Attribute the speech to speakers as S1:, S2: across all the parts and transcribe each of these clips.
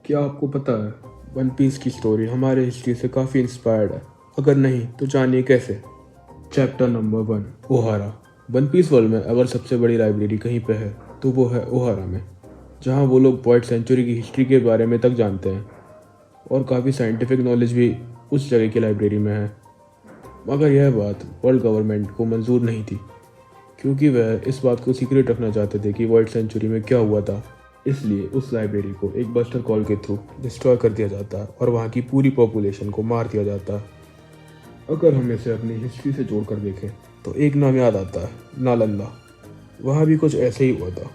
S1: क्या आपको पता है वन पीस की स्टोरी हमारे हिस्ट्री से काफ़ी इंस्पायर्ड है? अगर नहीं तो जानिए कैसे। Chapter number 1, Ohara. One Piece world में अगर सबसे बड़ी लाइब्रेरी कहीं पे है तो वो है ओहारा में, जहाँ वो लोग पॉइंट सेंचुरी की हिस्ट्री के बारे में तक जानते हैं और काफ़ी साइंटिफिक नॉलेज भी उस जगह की लाइब्रेरी में है। मगर यह बात वर्ल्ड गवर्नमेंट को मंजूर नहीं थी, क्योंकि वह इस बात को सीक्रेट रखना चाहते थे कि वर्ल्ड सेंचुरी में क्या हुआ था। इसलिए उस लाइब्रेरी को एक बस्टर कॉल के थ्रू डिस्ट्रॉय कर दिया जाता है और वहाँ की पूरी पॉपुलेशन को मार दिया जाता है। अगर हम इसे अपनी हिस्ट्री से जोड़कर देखें तो एक नाम याद आता है, नालंदा। वहाँ भी कुछ ऐसे ही हुआ था।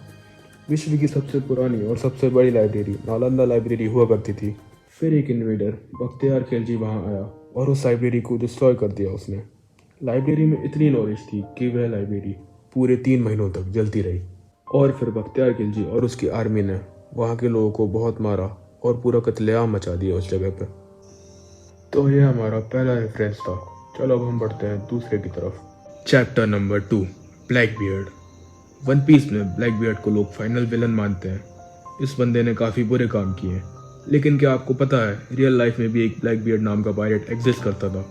S1: विश्व की सबसे पुरानी और सबसे बड़ी लाइब्रेरी नालंदा लाइब्रेरी हुआ करती थी। फिर एक इन्वेडर बख्तियार खिलजी वहाँ आया और उस लाइब्रेरी को डिस्ट्रॉय कर दिया उसने। लाइब्रेरी में इतनी नॉलेज थी कि वह लाइब्रेरी पूरे 3 महीनों तक जलती रही। और फिर बख्तियार खिलजी और उसकी आर्मी ने वहाँ के लोगों को बहुत मारा और पूरा कत्लेआम मचा दिया उस जगह पे। तो ये हमारा पहला रेफरेंस था। चलो अब हम बढ़ते हैं दूसरे की तरफ। Chapter number 2, Blackbeard. One Piece में ब्लैक बियर्ड को लोग फाइनल विलन मानते हैं। इस बंदे ने काफ़ी बुरे काम किए हैं, लेकिन क्या आपको पता है रियल लाइफ में भी एक ब्लैक बियर्ड नाम का पायरेट एग्जिस्ट करता था।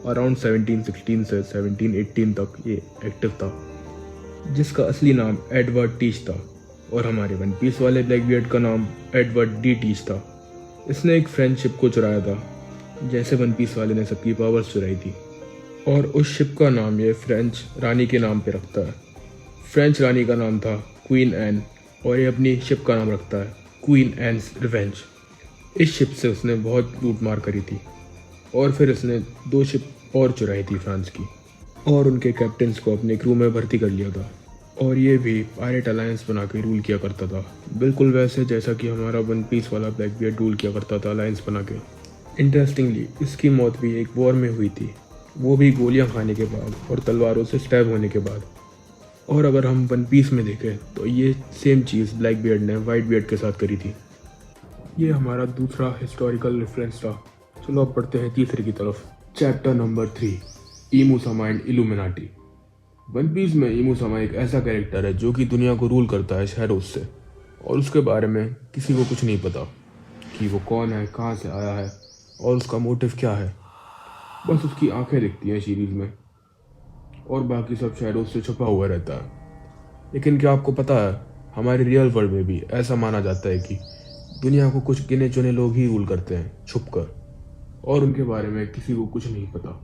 S1: अराउंड 1716 से 1718 तक ये एक्टिव था, जिसका असली नाम एडवर्ड टीच था और हमारे वन पीस वाले ब्लैक बियर्ड का नाम एडवर्ड डी टीच था। इसने एक फ्रेंच शिप को चुराया था, जैसे वन पीस वाले ने सबकी पावर्स चुराई थी, और उस शिप का नाम ये फ्रेंच रानी के नाम पे रखता है। फ्रेंच रानी का नाम था क्वीन एन और ये अपनी शिप का नाम रखता है क्वीन एन्स रिवेंज। इस शिप से उसने बहुत लूट मार करी थी और फिर उसने 2 शिप और चुराई थी फ्रांस की, और उनके कैप्टन्स को अपने क्रू में भर्ती कर लिया था। और ये भी पायरेट अलायंस बना के रूल किया करता था, बिल्कुल वैसे जैसा कि हमारा वन पीस वाला ब्लैक बियर्ड रूल किया करता था अलायंस बना के। इंटरेस्टिंगली इसकी मौत भी एक वॉर में हुई थी, वो भी गोलियां खाने के बाद और तलवारों से स्टैब होने के बाद। और अगर हम वन पीस में देखें तो ये सेम चीज़ ब्लैक बियर्ड ने वाइट बियर्ड के साथ करी थी। ये हमारा दूसरा हिस्टोरिकल रेफरेंस था। चलो अब पढ़ते हैं तीसरे की तरफ। चैप्टर नंबर 3, ईमू समा एंड इल्यूमिनाटी। वन पीस में ईमू समा एक ऐसा कैरेक्टर है जो कि दुनिया को रूल करता है शैडोज से, और उसके बारे में किसी को कुछ नहीं पता कि वो कौन है, कहाँ से आया है और उसका मोटिव क्या है। बस उसकी आंखें दिखती हैं सीरीज में और बाकी सब शैडोज से छुपा हुआ रहता है। लेकिन क्या आपको पता है हमारे रियल वर्ल्ड में भी ऐसा माना जाता है कि दुनिया को कुछ गिने चुने लोग ही रूल करते हैं छुपकर, और उनके बारे में किसी को कुछ नहीं पता।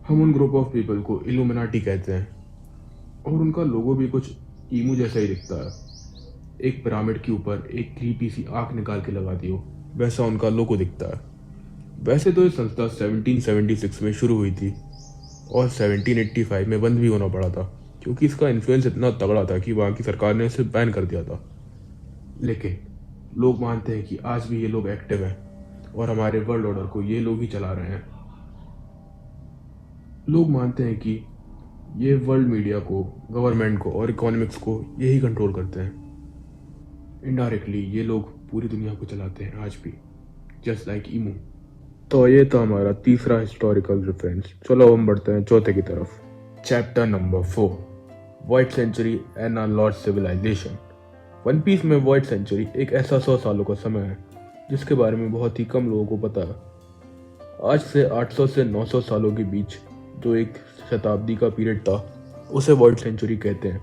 S1: हम उन ग्रुप ऑफ पीपल को इल्यूमिनाटी कहते हैं, और उनका लोगो भी कुछ ईमू जैसा ही दिखता है। एक पिरामिड के ऊपर एक क्रीपी सी आंख निकाल के लगा दियो, वैसा उनका लोगो दिखता है। वैसे तो ये संस्था 1776 में शुरू हुई थी और 1785 में बंद भी होना पड़ा था, क्योंकि इसका इन्फ्लुएंस इतना तगड़ा था कि वहाँ की सरकार ने इसे बैन कर दिया था। लेकिन लोग मानते हैं कि आज भी ये लोग एक्टिव हैं और हमारे वर्ल्ड ऑर्डर को ये लोग ही चला रहे हैं। लोग मानते हैं कि ये वर्ल्ड मीडिया को, गवर्नमेंट को और इकोनॉमिक्स को यही कंट्रोल करते हैं। इनडायरेक्टली ये लोग पूरी दुनिया को चलाते हैं आज भी, जस्ट लाइक ईमू। तो ये था हमारा तीसरा हिस्टोरिकल रेफरेंस। चलो हम बढ़ते हैं चौथे की तरफ। Chapter number 4, white century and a lost civilization. One Piece में व्हाइट सेंचुरी एक ऐसा 100 सालों का समय है जिसके बारे में बहुत ही कम लोगों को पता है। आज से 800 से 900 सालों के बीच जो एक शताब्दी का पीरियड था, उसे व्हाइट सेंचुरी कहते हैं।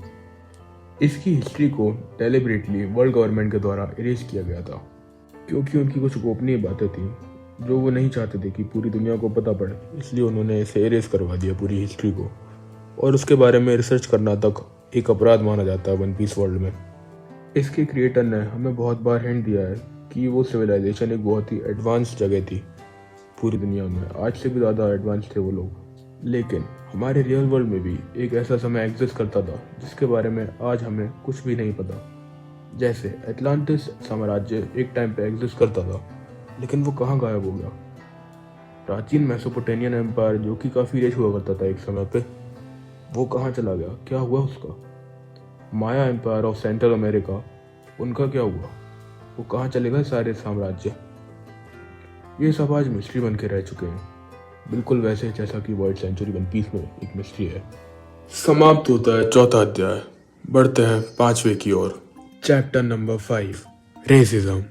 S1: इसकी हिस्ट्री को डेलिबरेटली वर्ल्ड गवर्नमेंट के द्वारा इरेज किया गया था, क्योंकि उनकी कुछ गोपनीय बातें थी जो वो नहीं चाहते थे कि पूरी दुनिया को पता पड़े। इसलिए उन्होंने इसे इरेज करवा दिया पूरी हिस्ट्री को, और उसके बारे में रिसर्च करना तक एक अपराध माना जाता है वन पीस वर्ल्ड में। इसके क्रिएटर ने हमें बहुत बार हिंट दिया है कि वो सिविलाइजेशन एक बहुत ही एडवांस जगह थी पूरी दुनिया में, आज से भी ज़्यादा एडवांस थे वो लोग। लेकिन हमारे रियल वर्ल्ड में भी एक ऐसा समय एग्जिस्ट करता था जिसके बारे में आज हमें कुछ भी नहीं पता। जैसे एटलांटिस साम्राज्य एक टाइम पे एग्जिस्ट करता था, लेकिन वो कहाँ गायब हो गया। प्राचीन मेसोपोटामियन एम्पायर जो कि काफ़ी रिच हुआ करता था एक समय पे, वो कहाँ चला गया, क्या हुआ उसका। माया एम्पायर ऑफ सेंट्रल अमेरिका, उनका क्या हुआ, वो कहाँ चले गए सारे साम्राज्य। ये सब आज मिस्ट्री बन के रह चुके हैं, बिल्कुल वैसे जैसा कि व्हाइट सेंचुरी वन पीस में एक मिस्ट्री है। समाप्त होता है चौथा अध्याय, बढ़ते हैं 5वें की ओर। Chapter number 5, racism.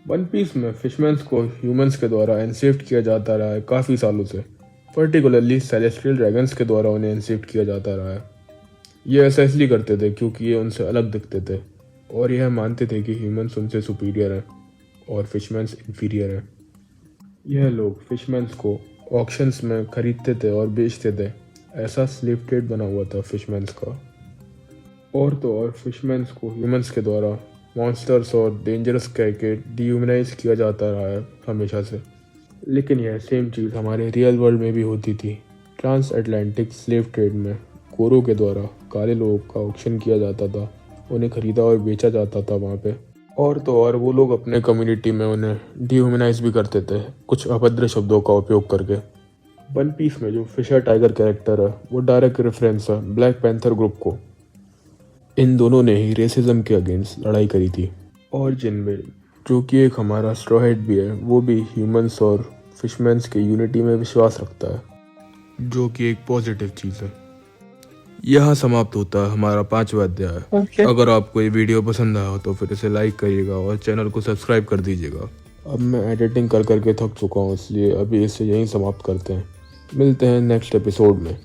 S1: One Piece में फिशमैन्स को ह्यूमंस के द्वारा एनसेफ्ड किया जाता रहा है काफ़ी सालों से। पर्टिकुलरली सेलेस्टियल ड्रैगन्स के द्वारा उन्हें एनसेफ्ड किया जाता रहा है। ये ऐसा इसलिए करते थे क्योंकि ये उनसे अलग दिखते थे और यह मानते थे कि ह्यूमंस उनसे सुपीरियर हैं और फिशमैन्स इन्फीरियर हैं। यह लोग फिशमैन्स को ऑक्शंस में खरीदते थे और बेचते थे। ऐसा स्लेव ट्रेड बना हुआ था फिशमैन्स का। और तो और फिशमैन्स को ह्यूमंस के द्वारा मॉन्स्टर्स और डेंजरस कह के डिह्यूमनाइज किया जाता रहा है हमेशा से। लेकिन यह सेम चीज़ हमारे रियल वर्ल्ड में भी होती थी। ट्रांस अटलांटिक स्लेव ट्रेड में कोरो के द्वारा काले लोगों का ऑक्शन किया जाता था, उन्हें खरीदा और बेचा जाता था वहाँ पे। और तो और वो लोग अपने कम्युनिटी में उन्हें डिह्यूमनाइज भी करते थे कुछ अभद्र शब्दों का उपयोग करके। वन पीस में जो फिशर टाइगर कैरेक्टर है वो डायरेक्ट रेफरेंस है ब्लैक पैंथर ग्रुप को। इन दोनों ने ही रेसिज्म के अगेंस्ट लड़ाई करी थी। और जिनमें जो कि एक हमारा स्ट्रॉ हेड भी है, वो भी ह्यूमंस और फिशमैन्स के यूनिटी में विश्वास रखता है, जो कि एक पॉजिटिव चीज़ है। यहाँ समाप्त होता है हमारा 5वां अध्याय। अगर आपको ये वीडियो पसंद आया हो तो फिर इसे लाइक करिएगा और चैनल को सब्सक्राइब कर दीजिएगा। अब मैं एडिटिंग कर करके थक चुका हूँ, इसलिए अभी इसे यहीं समाप्त करते हैं। मिलते हैं नेक्स्ट एपिसोड में।